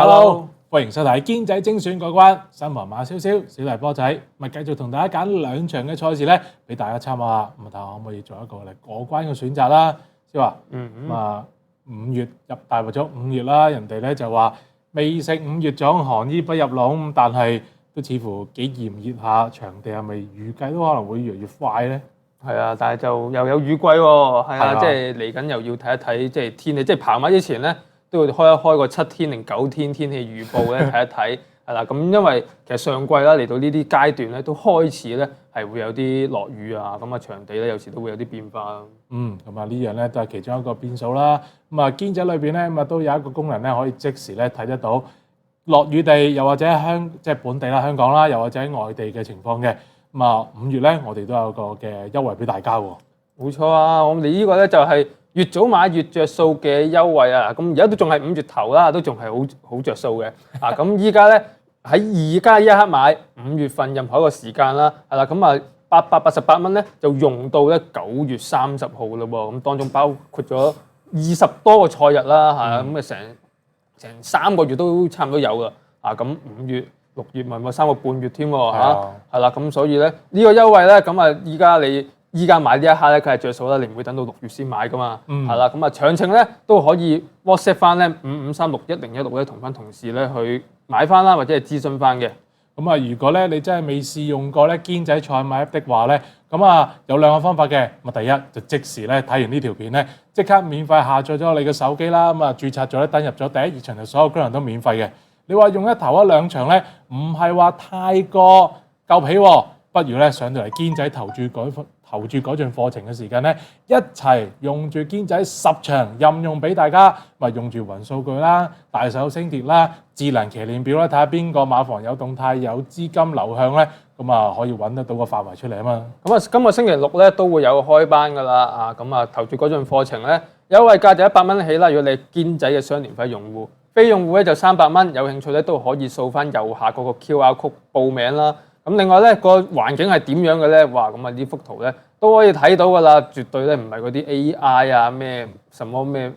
Hello， 歡迎收睇堅仔精選過關，新皇馬少少，小弟波仔，咪繼續同大家揀兩場嘅賽事咧，俾大家參考下，咁睇下可唔可以做一個嚟過關嘅選擇啦。即係話，5月入大或咗5月啦，人哋咧就話未食5月粽，寒衣不入籠，但係都似乎幾炎熱下，場地係咪預計都可能會越嚟越快咧？係啊，但係就又有雨季喎，係啊，即係嚟緊又要睇一睇即係天氣，即係跑馬之前咧都會開個7天定9天天氣預報咧睇一睇，係啦，咁因為其實上季啦嚟到呢啲階段咧都開始咧係會有啲落雨啊，咁啊場地咧有時都會有啲變化咯。咁啊呢樣咧都係其中一個變數啦。咁啊堅仔裏邊咧咁啊都有一個功能咧可以即時咧睇得到落雨地，又或者即係本地啦香港啦，又或者喺外地嘅情況嘅。咁啊5月咧我哋都有個嘅優惠俾大家喎。冇錯啊，我哋呢個咧就係越早買越着數嘅優惠啊！咁而家都仲係5月頭啦，都仲係好着數嘅。咁依家咧喺而家一刻買5月份任何一個時間啦，係啦，咁啊888蚊咧就用到咧9月30號咯喎，咁當中包括咗20多個賽日啦，咁啊成3個月都差唔多有啦。咁5月、6月咪3個半月添喎，係啦，咁所以咧呢個優惠咧，咁啊依家買呢一刻咧，佢係着數啦，你唔會等到6月先買噶嘛，係啦，咁啊詳情咧都可以 WhatsApp 翻咧55361016咧，同翻同事咧去買翻啦，或者係諮詢翻嘅。咁啊，如果咧你真係未試用過咧堅仔賽馬 App 的話咧，咁啊有兩個方法嘅。咁啊第一就即時咧睇完呢條片咧，即刻免費下載咗你嘅手機啦，咁啊註冊咗咧登入咗第一熱場，就所有功能都免費嘅。你話用頭一兩場咧，唔係話太過夠皮喎，不如咧上到嚟堅仔投注改進課程嘅時間咧，一齊用住堅仔10場任用俾大家，咪用住雲數據啦、大手星跌啦、智能騎練表啦，睇下邊個馬房有動態、有資金流向咧，咁啊可以揾得到個範圍出嚟啊嘛。咁啊，今個星期6咧都會有開班噶啦，咁啊投注改進課程咧優惠價就100蚊起啦。如果你係堅仔嘅雙年費用戶，非用戶咧就300蚊。有興趣咧都可以掃翻右下嗰個 QR code 報名啦。咁另外咧個環境係點樣嘅咧？哇！咁啊呢幅圖咧都可以睇到㗎啦，絕對咧唔係嗰啲 AI 啊咩什麼咩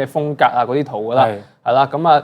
風格啊嗰啲圖㗎啦，係啦，咁啊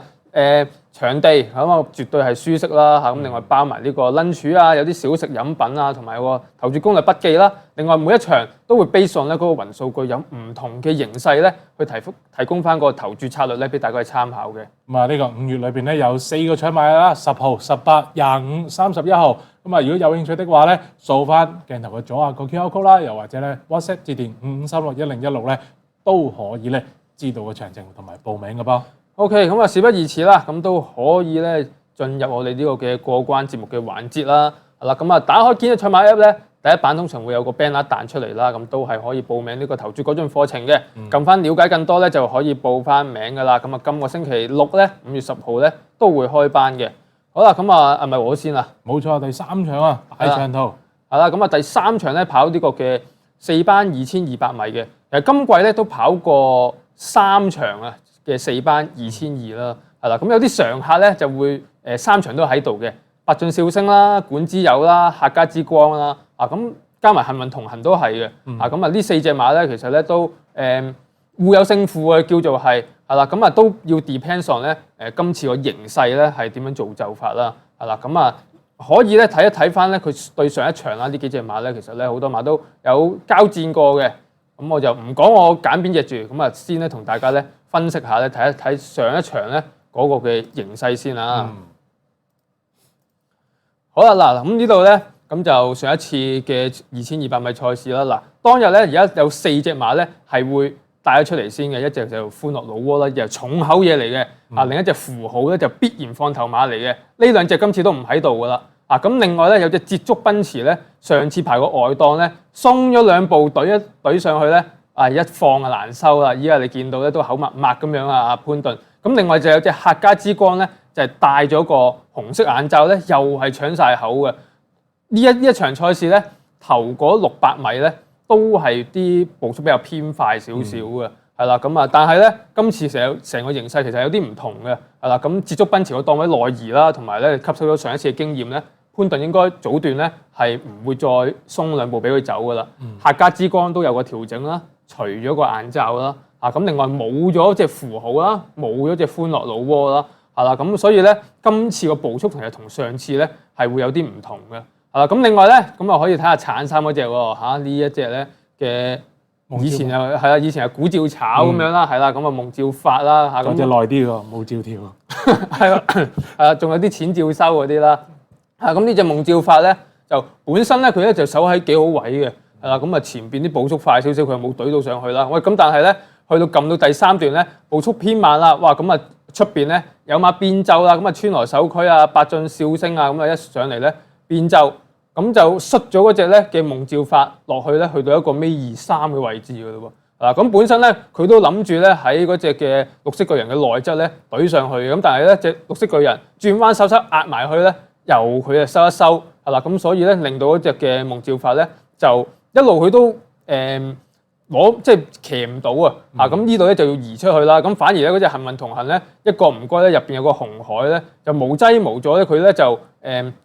場地咁啊絕對係舒適啦嚇，咁另外包埋呢個 lunch 啊，有啲小食飲品啊，同埋個投注攻略筆記啦。另外每一場都會 base on 咧嗰個雲數據有唔同嘅形勢咧，去提供翻個投注策略咧俾大家去參考嘅。咁啊呢個5月裏邊咧有4個搶買啦，10號、18、25、31號。咁啊如果有興趣的話咧，掃翻鏡頭嘅左下個 QR code 啦，又或者咧 WhatsApp 致電55361016咧，都可以咧知道個詳情同埋報名嘅噃。OK， 咁啊事不宜遲啦，咁都可以咧進入我哋呢個嘅過關節目嘅環節啦。係啦，咁啊打開堅仔賽馬 App 咧，第一版通常會有個 banner 彈出嚟啦，咁都係可以報名呢個投注改進課程嘅。撳翻了解更多咧，就可以報翻名㗎啦。咁啊今個星期6咧5月10號咧都會開班嘅。好啦，咁啊係咪我先啊？冇錯，第3場啊，大場套。係啦，咁啊第3場咧跑呢個嘅4班2200米嘅。其實今季咧都跑過3場啊嘅4班2200啦，係啦，咁有啲常客咧就會3場都喺度嘅，百駿笑星啦、管之友啦、客家之光啦，咁加埋幸運同行都係嘅，咁啊呢4隻馬咧其實咧都互有勝負嘅，叫做係啦，咁啊都要 depends on 咧今次個形勢咧係點樣造就法啦，係啦，咁啊可以咧睇一睇翻咧佢對上一場啦呢幾隻馬咧，其實咧好多馬都有交戰過嘅，咁我就唔講我揀邊隻住，咁啊先咧同大家咧分析下咧，睇一睇上一場咧嗰個嘅形勢先啊。好啦，嗱咁呢度咧，咁就上一次嘅2200米賽事啦。嗱，當日咧而家有4隻馬咧係會帶咗出嚟先嘅，一隻就歡樂老窩啦，又重口嘢嚟嘅。另一隻符號咧就必然放頭馬嚟嘅。呢兩隻今次都唔喺度噶啦。咁另外咧有隻捷足奔馳咧，上次排個外檔咧，鬆咗2步隊上去咧。一放就難收啦！依家你見到咧都口密密咁樣啊，阿潘頓。咁另外就有隻客家之光咧，就係戴咗個紅色眼罩咧，又係搶晒口嘅。呢一場賽事咧，頭嗰600米咧都係啲步速比較偏快少少嘅，係啦。咁啊，但係咧今次成個形勢其實有啲唔同嘅，係啦。咁捷足奔馳個檔位內移啦，同埋咧吸收咗上一次嘅經驗咧，潘頓應該早段咧係唔會再鬆2步俾佢走噶啦。客家之光都有個調整啦。除咗個眼罩啦，咁另外冇咗隻符號啦，冇咗隻歡樂老窩啦，係啦。咁所以咧，今次個步速其實同上次咧係會有啲唔同嘅。係啦，咁另外咧，咁啊可以睇下橙衫嗰隻喎，呢一隻咧嘅以前又係啦，以前係股照炒咁樣啦，係啦，咁啊夢照發啦嚇，咁隻耐啲喎，冇照跳。係啊，係啊，仲有啲錢照收嗰啲啦。咁呢隻夢照發咧，就本身咧佢咧就守喺幾好位嘅，係啦，咁啊前邊啲步速快少少，佢又冇懟到上去啦。喂，咁但係咧去到撳到第3段咧，步速偏慢啦，哇！咁啊出邊咧有馬變奏啦，咁啊川來手區啊、八進笑聲啊，咁啊一上嚟咧變奏。咁就摔咗嗰隻咧嘅夢照發落去咧，去到一個尾2、3嘅位置㗎咯喎。咁本身咧佢都諗住咧喺嗰隻嘅綠色巨人嘅內側咧懟上去，咁但係咧隻綠色巨人轉彎手壓埋去咧，由佢啊收一收，係啦。咁所以咧令到嗰隻嘅夢照發咧就一路佢都即係騎唔到啊！咁呢度咧就要移出去啦。咁反而咧嗰隻幸運同行咧一個唔該咧入邊有個紅海咧，就無劑無阻咧佢咧就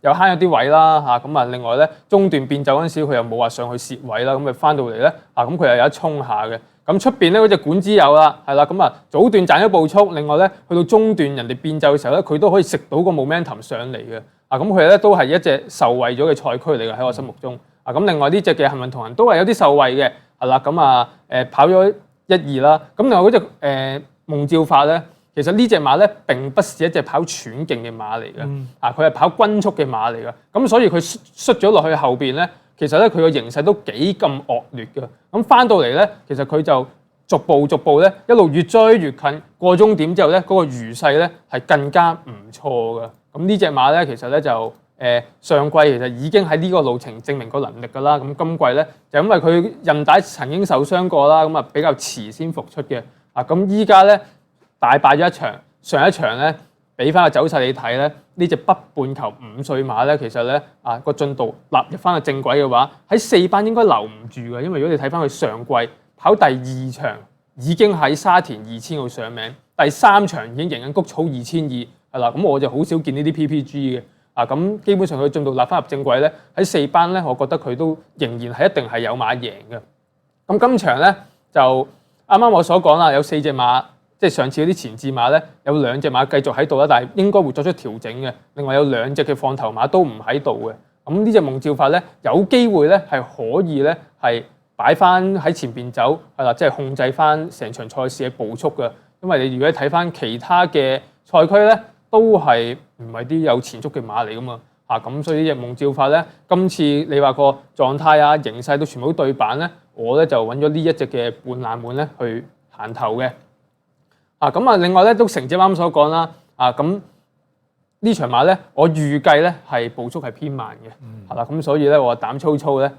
又慳咗啲位啦嚇。咁啊另外咧中段變奏嗰陣時佢又冇話上去蝕位啦，咁咪翻到嚟咧咁佢又有得衝下嘅。咁出邊咧嗰隻管之友啦，係啦，咁啊早段賺咗步速，另外咧去到中段人哋變奏嘅時候咧，佢都可以食到個 momentum 上嚟嘅。咁佢咧都係一隻受惠咗嘅賽區嚟嘅喺我心目中。咁另外呢隻嘅幸運同行都係有啲受惠嘅。係啦，咁跑咗1、2啦，咁另外嗰隻夢照發咧，其實呢隻馬咧並不是一隻跑喘勁嘅馬嚟嘅，佢係跑均速嘅馬嚟嘅，咁所以佢摔咗落去後邊咧，其實咧佢個形勢都幾咁惡劣嘅，咁翻到嚟咧，其實佢就逐步咧一路越追越近過終點之後咧，嗰個餘勢咧係更加唔錯嘅，咁呢隻馬咧其實咧就上季其實已經喺呢個路程證明過能力㗎啦，咁今季咧就因為佢韌帶曾經受傷過啦，咁啊比較遲先復出嘅，咁依家咧大敗咗一場，上一場咧俾翻個走勢你睇咧，呢隻北半球5歲馬咧，其實咧個進度納入翻個正軌嘅話，喺4班應該留唔住嘅，因為如果你睇翻佢上季跑第2場已經喺沙田2000度上名，第3場已經贏緊谷草2200，係啦，咁我就好少見呢啲 PPG 嘅。咁基本上佢進度立翻入正軌咧，喺4班咧，我覺得佢都仍然係一定係有馬贏嘅。咁今場咧就啱啱我所講啦，有4隻馬，即係上次嗰啲前置馬咧，有2隻馬繼續喺度啦，但係應該會作出調整嘅。另外有2隻嘅放頭馬都唔喺度嘅。咁呢隻夢照發咧，有機會咧係可以咧係擺翻喺前邊走，係啦，即係控制翻成場賽事嘅步速嘅。因為你如果睇翻其他嘅賽區咧，都係唔係啲有前速嘅馬嚟噶嘛？咁所以呢隻夢照發咧，今次你話個狀態啊、形勢都全部都對版咧，我咧就揾咗呢一隻嘅半冷門咧去行頭嘅。另外咧都承接啱所講啦。咁呢場馬咧，我預計咧係步速係偏慢嘅。咁所以咧我膽粗粗咧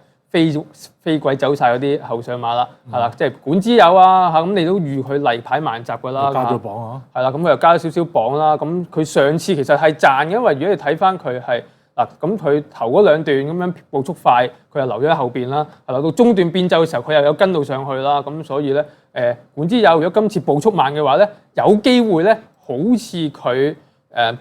飛鬼走晒嗰啲後上馬啦。即係管之友啊，咁你都預佢例牌慢閘㗎啦。加咗磅啊！係啦，咁佢又加咗少少磅啦。咁佢上次其實係賺嘅，因為如果你睇翻佢係咁佢頭嗰2段咁樣步速快，佢又留咗喺後邊啦。到中段變奏嘅時候，佢又有跟到上去啦。咁所以咧，管之友如果今次步速慢嘅話咧，有機會咧，好似佢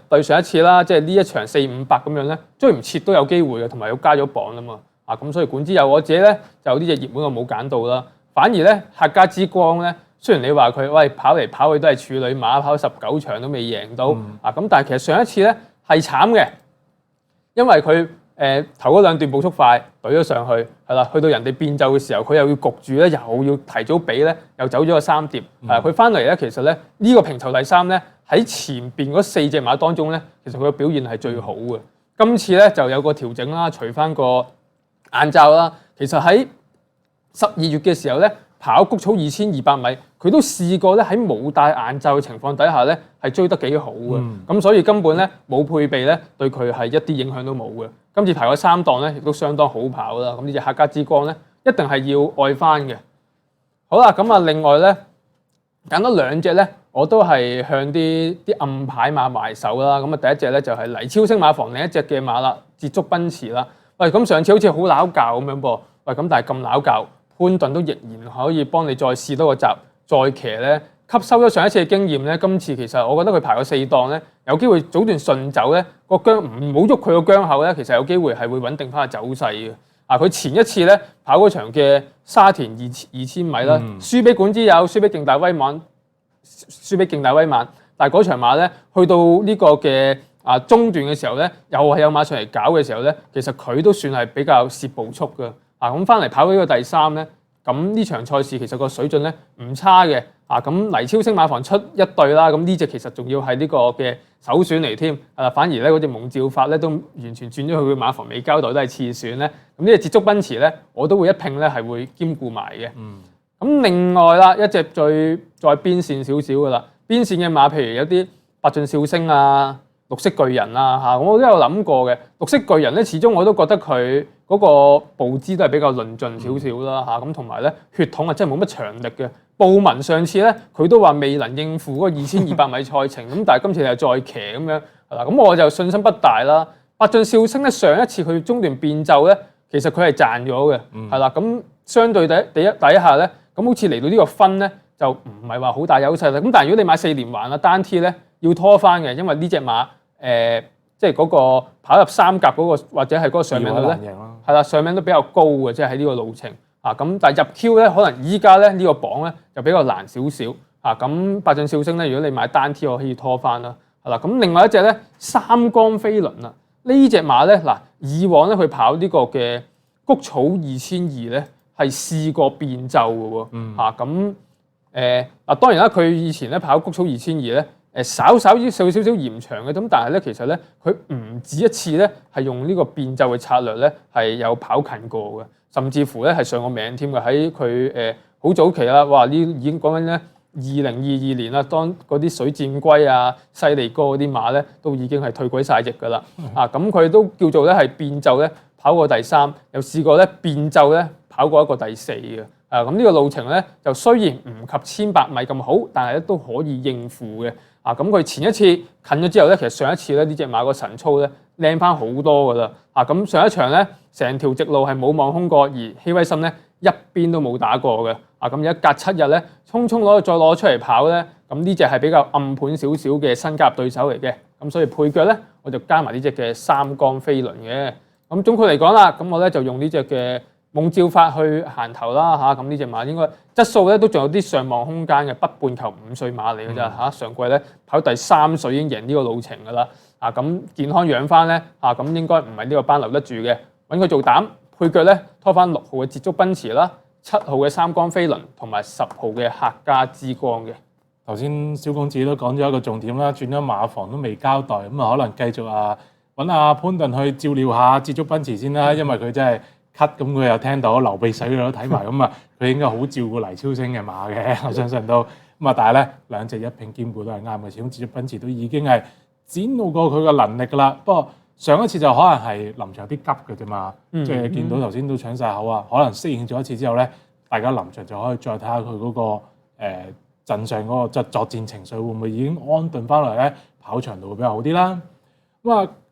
對上一次啦，即係呢一場4、500咁樣咧，追唔切都有機會嘅，同埋有加咗磅啊嘛。咁所以管之友我自己咧就呢隻熱門我冇揀到啦。反而咧客家之光咧，雖然你話佢跑嚟跑去都係處女馬，跑19場都未贏到咁但係其實上一次咧係慘嘅，因為佢頭嗰2段步速快，懟咗上去係啦，去到人哋變奏嘅時候，佢又要焗住咧，又要提早俾咧，又走咗個3碟。佢翻嚟咧，其實咧呢個平頭第3咧喺前邊嗰4隻馬當中咧，其實佢嘅表現係最好嘅。今次咧就有個調整啦，除翻個眼罩啦，其實喺12月嘅時候咧，跑谷草2200米，佢都試過咧喺冇戴眼罩嘅情況底下咧，係追得幾好嘅。咁所以根本咧冇配備咧，對佢係一啲影響都冇嘅。今次排個3檔咧，亦都相當好跑啦。咁呢隻客家之光咧，一定係要愛翻嘅。好啦，咁另外咧揀多2隻咧，我都係向啲暗牌馬埋手啦。咁第一隻咧就係黎超星馬房另一隻嘅馬啦，捷足奔馳啦。喂，咁上次好似好撈教咁樣噃，喂，咁但係咁撈教，潘頓都仍然可以幫你再試多個閘，再騎咧，吸收咗上一次嘅經驗咧，今次其實我覺得佢排個4檔咧，有機會早段順走咧，個姜唔好喐佢個姜口咧，其實有機會係會穩定翻個走勢嘅。佢前一次咧跑嗰場嘅沙田二千米啦，輸俾管之友，輸俾勁大威猛，但係嗰場馬咧去到呢個嘅中段嘅時候咧，又係有馬上嚟搞嘅時候咧，其實佢都算係比較攝步速嘅。咁翻嚟跑到呢個第3咧，咁呢場賽事其實個水準咧唔差嘅。咁黎超星馬房出一對啦，咁呢隻其實仲要係呢個嘅首選嚟添。反而咧嗰隻蒙照法咧都完全轉咗去佢馬房未交代都係次選咧。咁呢隻捷足奔馳咧，我都會一拼咧係會兼顧埋嘅。咁另外啦，一隻再邊線少少噶啦，邊線嘅馬譬如有啲百駿少星啊、綠色巨人啊我都有諗過嘅。綠色巨人咧，始終我都覺得佢嗰個步姿都係比較論盡少少啦咁同埋咧血統真係冇乜長力嘅。布文上次咧佢都話未能應付嗰個2200米賽程，咁但係今次又再騎咁樣咁我就信心不大啦。百駿少星咧上一次佢中段變奏咧，其實佢係賺咗嘅，咁相對底下咧，咁好似嚟到呢個分咧就唔係話好大優勢啦。咁但係如果你買4連環單 T 咧，要拖翻嘅，因為呢隻馬即係嗰個跑入3甲嗰個或者係嗰個上名率咧，上名都比較高嘅，即係喺呢個路程咁但係入 Q 咧，可能依家咧呢個榜咧就比較難少少咁百駿少星咧，如果你買單 T，我可以拖翻啦。咁另外一隻咧三江飛輪啊，呢隻馬咧以往咧佢跑呢個嘅谷草2200咧係試過變奏嘅喎當然啦，佢以前咧跑谷草2200咧稍少少延長嘅，咁但係咧其實咧佢唔止一次咧係用呢個變奏嘅策略咧係有跑近過嘅，甚至乎咧係上過名添嘅。喺佢好早期啦，哇！呢已經講緊咧2022年啦，當嗰啲水箭龜啊、犀利哥嗰啲馬咧都已經係退鬼晒役㗎啦。咁佢都叫做咧係變奏咧跑過第3，又試過咧變奏咧跑過一個第4嘅。咁呢個路程咧就雖然唔及1100米咁好，但係咧都可以應付嘅。咁佢前一次近咗之後咧，其實上一次咧呢隻馬個神操咧靚翻好多㗎啦。咁上一場咧成條直路係冇望空過，而希威森咧一邊都冇打過嘅。咁而家隔7日咧，匆匆再攞出嚟跑咧，咁呢隻係比較暗盤少少嘅新加入對手嚟嘅。咁所以配腳咧，我就加埋呢隻嘅三江飛輪嘅。咁總括嚟講啦，咁我咧就用呢隻嘅蒙照法去行頭啦咁呢隻馬應該質素咧都仲有啲上望空間嘅，北半球5歲馬嚟㗎咋上季咧跑第3歲已經贏呢個路程㗎啦。咁健康養翻咧咁應該唔係呢個班留得住嘅，揾佢做膽配腳咧拖翻6號嘅捷足奔馳啦，7號嘅三江飛輪同埋10號嘅客家之光嘅。頭先蕭公子都講咗一個重點啦，轉咗馬房都未交代，咁可能繼續揾阿潘頓去照料下捷足奔馳先啦，因為佢真係咳，咁佢又聽到流鼻水佢都睇埋，咁佢應該好照顧黎超星嘅馬嘅，我相信都但係咧兩隻一拼兼顧都係啱嘅，始終捷足奔馳都已經係展露過佢嘅能力㗎啦。不過上一次就可能係臨場有啲急嘅啫嘛，即係見到頭先都搶晒口可能適應咗一次之後咧，大家臨場就可以再睇下佢嗰個陣上嗰個作戰情緒會唔會已經安頓翻嚟咧，跑長度會比較好啲啦。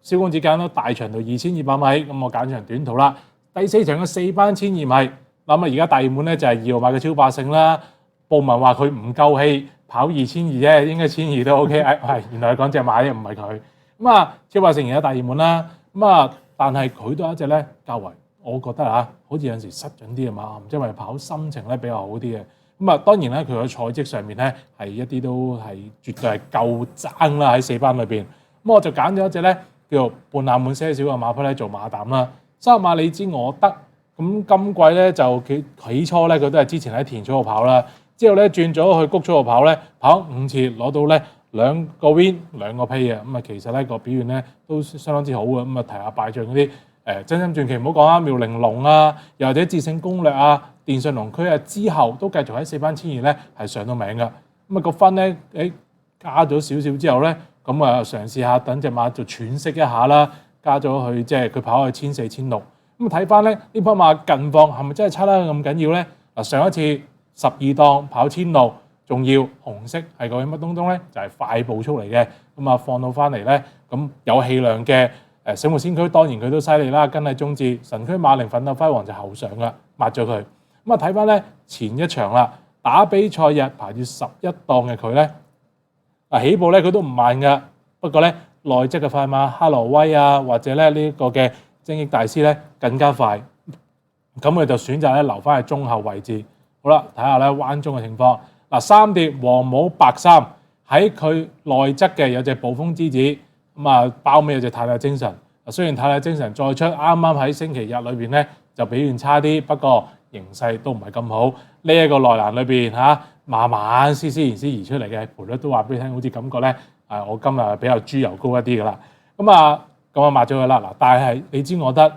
蕭公子揀咗大長度2200米，咁我揀場短途啦。第4場嘅4班1200米，而家大熱門咧就係2號馬嘅超霸勝啦。報文話佢唔夠氣跑2200啫，應該1200都 OK。原來講隻馬啫，唔係佢。超霸勝而家大熱門啦。但係佢都係一隻咧較為，我覺得好似有陣時失準啲嘅馬，唔知係咪跑心情咧比較好啲嘅。當然咧佢嘅賽績上面咧係一啲都係絕對係夠爭啦喺4班裏邊。我就揀咗一隻咧叫做半冷門些少嘅馬匹咧做馬膽啦。3馬你知我得，咁今季咧就起初咧佢都係之前喺田草度跑啦，之後咧轉咗去谷草度跑咧，跑5次攞到咧2個 win 2個 pay 嘅，其實咧個表現咧都相當之好嘅。提下敗將嗰啲真心傳奇唔好講妙玲瓏又或者智勝攻略電信龍區之後都繼續喺4班1200咧係上到名嘅。個分咧加咗少少之後咧，咁嘗試下等隻馬就喘息一下啦。加咗去即係佢跑去1400、1600，睇翻咧呢匹馬近況係咪真係差得咁緊要咧？上一次12檔跑1600，仲要紅色係個乜東東咧？就係快步速嚟嘅。放到翻嚟咧，咁有氣量嘅醒目先驅當然佢都犀利啦，跟喺中至神驅馬靈奮鬥輝煌就後上啦，抹咗佢。睇翻咧前一場啦，打比賽日排住11檔嘅佢咧，起步咧佢都唔慢噶，不過咧內側嘅快馬哈羅威或者咧呢個嘅精益大師咧更加快，咁佢就選擇咧留翻喺中後位置。好啦，睇下咧彎中嘅情況。嗱，三疊黃帽白衫喺佢內側嘅有隻暴風之子，咁啊包尾有隻太太精神。雖然太太精神再出，啱啱喺星期日裏邊咧就表現差啲，不過形勢都唔係咁好。呢一個內欄裏邊慢慢斯斯然而出嚟嘅賠率都話俾你聽，好似感覺咧我今日比較豬油高一啲噶啦。咁啊抹咗佢啦。嗱，但係你知我得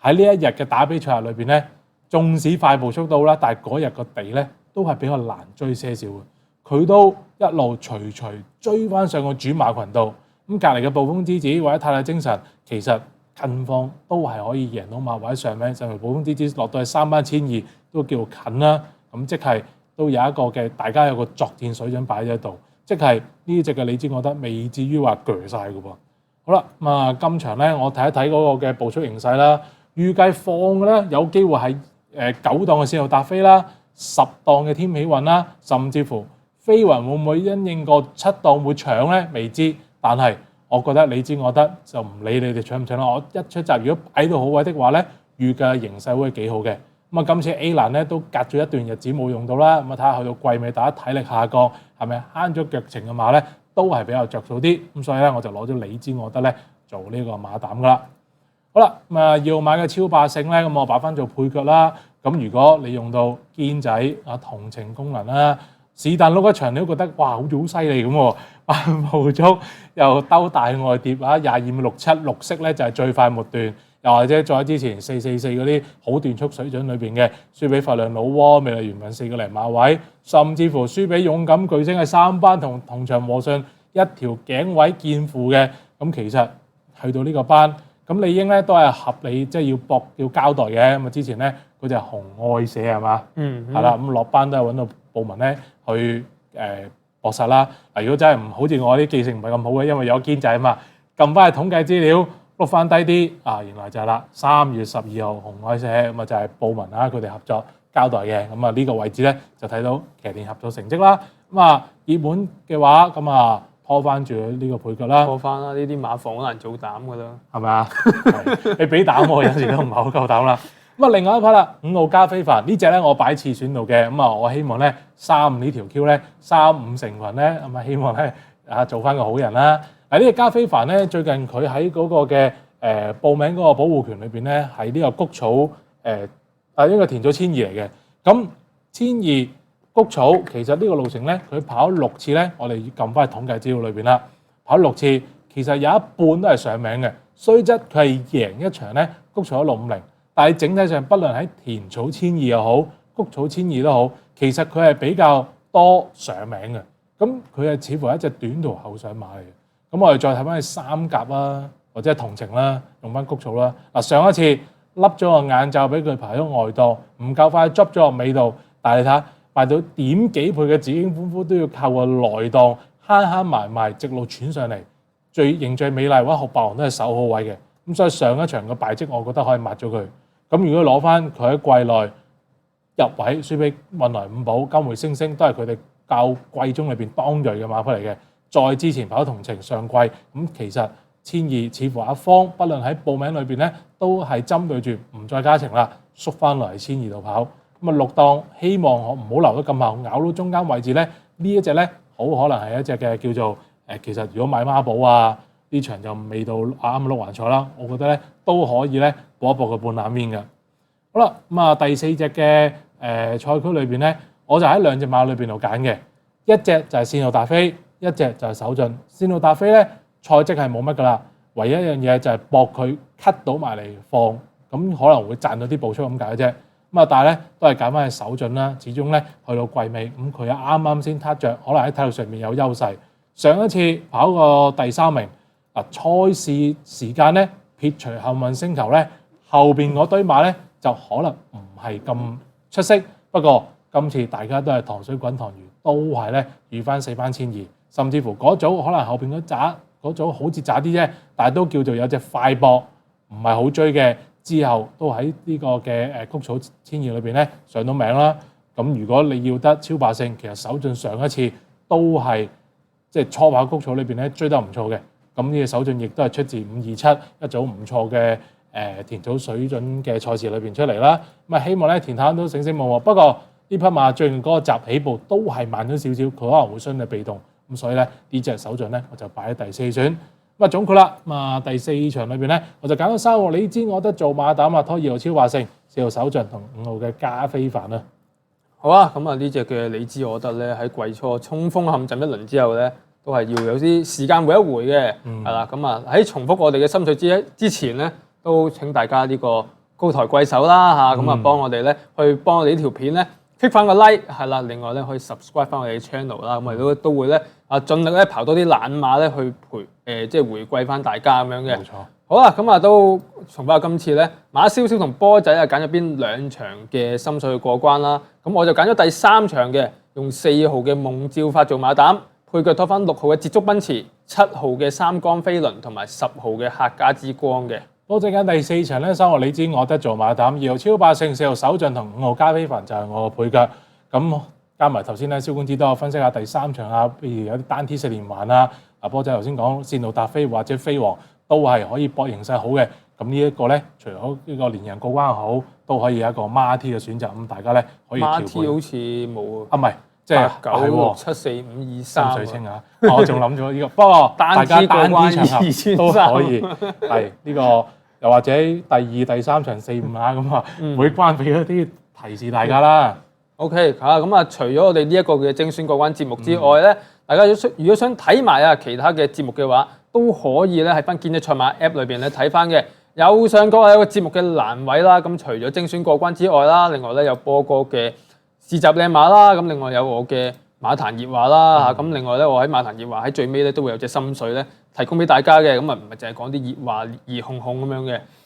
喺呢一日嘅打比賽日裏邊咧，縱使快步速度啦，但係嗰日個地咧都係比較難追些少嘅。佢都一路徐追翻上個主馬群度。咁隔離嘅暴風之子或者太太精神，其實近況都係可以贏到馬或者上名，甚至暴風之子落到去3班1200都叫近啦。咁即係都有一個嘅大家有個作戰水準擺喺度，即係呢隻嘅你知我得未至於話鋸晒嘅噃。好啦，咁今場咧我睇一睇嗰個嘅步速形勢啦，預計放嘅咧有機會係9檔嘅線路達飛啦，10檔嘅天喜運啦，甚至乎飛雲會唔會因應個7檔會搶咧？未知。但係，我覺得你知我得就唔理你哋搶唔搶啦。我一出閘，如果擺到好位的話咧，預計形勢會幾好嘅。咁今次 A 欄咧都隔咗一段日子冇用到啦。咁睇下去到季尾，大家體力下降，係咪慳咗腳程嘅馬咧，都係比較着數啲。咁所以咧，我就攞咗你知我得咧做呢個馬膽噶啦。好啦，要買嘅超霸勝咧，咁我擺翻做配腳啦。咁如果你用到堅仔同情功能啦。是但碌一場，你都覺得哇，好似好犀利咁喎！慢步速又兜大外碟22.67綠色咧就係最快末段，又或者再之前444嗰啲好段速水準裏邊嘅，輸俾發亮老窩、美麗緣分4個零馬位，甚至乎輸俾勇敢巨星係3班同場和順一條頸位見負嘅，咁其實去到呢個班，咁理應咧都係合理，即係要搏要交代嘅。咁之前咧嗰隻紅愛社係嘛？係啦，咁落班都係揾到報文咧去搏殺啦。嗱，如果真係唔好似我啲記性唔係咁好嘅，因為有堅仔啊嘛，撳翻去統計資料，碌翻低啲原來就係啦，3月12號紅愛社咁就係報文佢哋合作交代嘅。咁呢個位置咧就睇到騎練合作成績啦。咁熱門嘅話，咁拖翻住呢個配腳啦，拖翻啦！呢啲馬房好難做膽噶啦，係咪啊？你俾膽我有時都唔係好夠膽啦。另外一匹啦，5號加非凡呢隻咧，我擺次選度嘅。我希望咧35呢條 Q 咧35成群咧，希望咧做翻個好人啦。呢隻加非凡咧，最近佢喺嗰個嘅報名嗰個保護權裏邊咧，係呢個谷草呢個田草千二嚟嘅。咁千二谷草其實呢個路程咧，佢跑6次咧，我哋撳翻去統計資料裏邊啦，跑6次其實有一半都係上名嘅，雖則佢係贏一場咧谷草1650。但係整體上，不論喺田草千二又好，谷草千二都好，其實佢係比較多上名嘅。咁佢係似乎係一隻短途後上馬嚟嘅。咁我哋再睇翻佢三甲啦，或者係同情啦，用翻谷草啦。上一次笠咗個眼罩俾佢排咗外檔，唔夠快執咗落尾度。但係你睇下賣到點幾倍嘅紫荊歡呼都要靠個內檔慳埋直路傳上嚟，最美麗或者學霸王都係守好位嘅。咁所以上一場嘅敗績，我覺得可以抹咗佢。咁如果攞翻佢喺季內入位，輸俾運來五寶、金匯星星，都係佢哋較季中裏邊當鋭嘅馬匹嚟嘅。再之前跑同程上季，咁其實千二似乎阿方，不論喺報名裏邊咧，都係針對住唔再加程啦，縮翻落嚟千二度跑。咁6檔希望我唔好留得咁後，咬到中間位置咧，呢一隻咧好可能係一隻嘅叫做其實如果買孖寶呢場就未到啱六環賽啦，我覺得咧都可以咧搏一搏個半冷面嘅。好啦，第4隻嘅賽區裏邊咧，我就喺2隻馬裏邊度揀嘅，一隻就係線路達飛，一隻就係首進。線路達飛咧賽績係冇乜噶啦，唯一一樣嘢就係搏佢 cut 到埋嚟放，咁可能會賺到啲步速咁解啫。但係咧都係揀翻去首進啦，始終咧去到季尾，咁佢啱先撻着，可能喺體力上面有優勢。上一次跑過第3名。賽事時間咧撇除幸運星球咧，後邊嗰堆馬咧就可能唔係咁出色。不過今次大家都係糖水滾糖魚，都係咧預翻4班千二，甚至乎嗰組可能後邊嗰組好似渣啲啫，但係都叫做有隻快搏，唔係好追嘅。之後都喺呢個嘅谷草千二裏邊咧上到名啦。咁如果你要得超霸勝，其實首進上一次都係即係初跑谷草裏邊咧追得唔錯嘅。咁呢個首進亦都係出自527一組唔錯嘅田草水準嘅賽事裏邊出嚟啦。咁啊，希望咧田太都醒醒目。不過呢匹馬最近嗰個集起步都係慢咗少少，佢可能會相對被動。咁所以咧呢隻首進咧我就擺喺第4選。咁啊總括啦，咁啊第4場裏邊咧我就揀咗3號你知我得做馬膽啊，拖2號超華勝、4號首進同5號嘅加菲凡啊。好啊，咁啊呢隻嘅你知我得咧喺季初衝鋒陷陣一輪之後咧，都係要有啲時間回一回嘅，係啦。咁啊喺重複我哋嘅心水之前咧，都請大家呢個高抬貴手啦嚇，咁啊幫我哋咧去幫我哋呢條片咧 click 翻個 like 係啦，另外咧可以 subscribe 翻我哋嘅 channel 啦，咁我哋都會咧盡力咧跑多啲懶馬咧去即係回饋翻大家咁樣嘅。冇錯。好啦，咁啊都重翻今次咧，馬少少同波仔啊揀咗邊2場嘅心水去過關啦。咁我就揀咗第3場嘅，用4號嘅夢照法做馬膽，配腳拖翻6號嘅捷足奔馳、7號嘅三江飛輪同埋10號嘅客家之光嘅。波仔揀第4場咧，3號你知我得做馬膽，2號超霸勝、4號首進同5號加菲凡就係我個配腳。咁加埋頭先咧，蕭公子都有分析下第3場啊，譬如有啲單 T 4連環啊，波仔頭先講線路達飛或者飛王都係可以搏形勢好嘅。咁呢一個咧，除咗呢個連人過關好，都可以有一個孖 T 嘅選擇。咁大家咧可以調配。孖 T 好似冇啊，唔係即係9、6、7、4、5、2、3。心水清啊！我仲諗咗呢個，不過大家單 T 場合都可以係呢個，又或者第2、第3場4、5啊咁啊，會關俾一啲提示大家啦。OK， 咁啊，除咗我哋呢一個嘅精選過關節目之外咧，大家如果想睇埋其他嘅節目嘅話，都可以咧喺翻建一賽馬 App 裏邊咧睇翻嘅。右上角有個節目嘅欄位啦，咁除咗精選過關之外啦，另外咧有波哥嘅試集靚馬啦，咁另外有我嘅馬壇熱話啦嚇，咁另外咧我喺馬壇熱話喺最尾咧都會有隻心水咧提供俾大家嘅，咁啊唔係淨係講啲熱話熱烘烘咁樣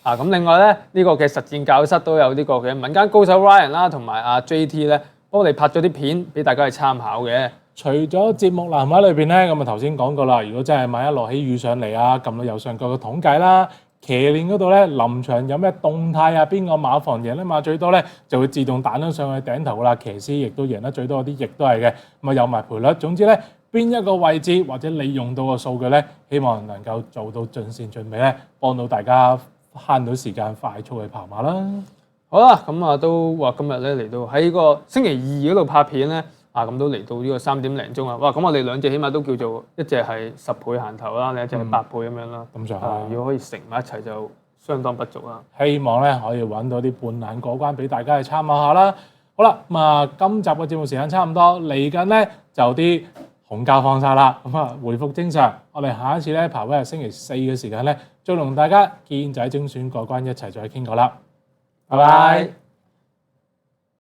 嘅，咁另外咧呢個嘅實戰教室都有呢個嘅民間高手 Ryan 啦，同埋阿 JT 咧幫我哋拍咗啲片俾大家去參考嘅。除咗節目欄位裏邊咧，咁啊頭先講過啦，如果真係萬一落起雨上嚟啊，撳到右上角嘅統計啦。騎練嗰度咧，臨場有咩動態啊？邊個馬房贏得馬最多咧，就會自動彈咗上去頂頭啦。騎師亦都贏得最多啲，亦都係嘅。咁啊有埋賠率。總之咧，邊一個位置或者你用到個數據咧，希望能夠做到盡善盡美咧，幫到大家慳到時間，快速去跑馬啦。好啦，咁啊都話今日咧嚟到喺個星期2嗰度拍片咧。咁都嚟到呢個3點零鐘啊！哇，咁我哋兩隻起碼都叫做一隻係10倍行頭啦，另一隻係8倍咁樣啦。咁上下，如果可以乘埋一齊就相當不俗啦。希望咧可以揾到啲半難過關俾大家去參考下啦。好啦，咁啊今集嘅節目時間差唔多，嚟緊咧就啲紅膠放晒啦，咁啊回復正常。我哋下一次咧排位係星期4嘅時間咧，再同大家見仔精選過關一齊再傾過啦。拜拜。